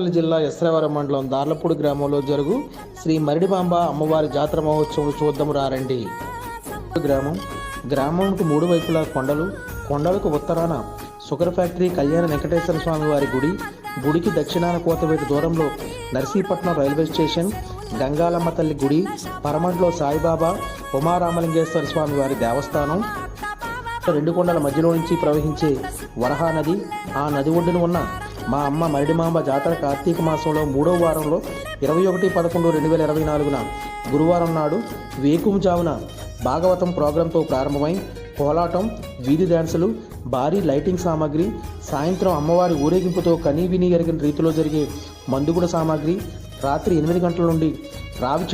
అనకాపల్లి జిల్లా ఎస్రావరం మండలం దార్లపూడి గ్రామంలో జరుగు శ్రీ మరిడిమాంబ అమ్మవారి జాతర మహోత్సవం చూద్దాం రారండి. గ్రామంకు మూడు వైపులా కొండలకు ఉత్తరాన షుగర్ ఫ్యాక్టరీ కళ్యాణ వెంకటేశ్వర స్వామి వారి గుడికి దక్షిణాన కోతవేటు దూరంలో నర్సీపట్నం రైల్వే స్టేషన్, గంగాలమ్మ తల్లి గుడి, పరమంట్లో సాయిబాబా ఉమారామలింగేశ్వర స్వామి వారి దేవస్థానం, రెండు కొండల మధ్యలో నుంచి ప్రవహించే వరహా నది, ఆ నది ఒడ్డున ఉన్న మా అమ్మ మరిడిమాంబ జాతర కార్తీక మాసంలో 3వ వారంలో 21/11/2024 గురువారం నాడు వేకువజామున భాగవతం ప్రోగ్రాంతో ప్రారంభమై కోలాటం, వీధి డ్యాన్సులు, భారీ లైటింగ్ సామాగ్రి, సాయంత్రం అమ్మవారి ఊరేగింపుతో కనీవిని ఎరిగిన రీతిలో జరిగే మందుగుడ సామాగ్రి, రాత్రి 8 గంటల నుండి రావి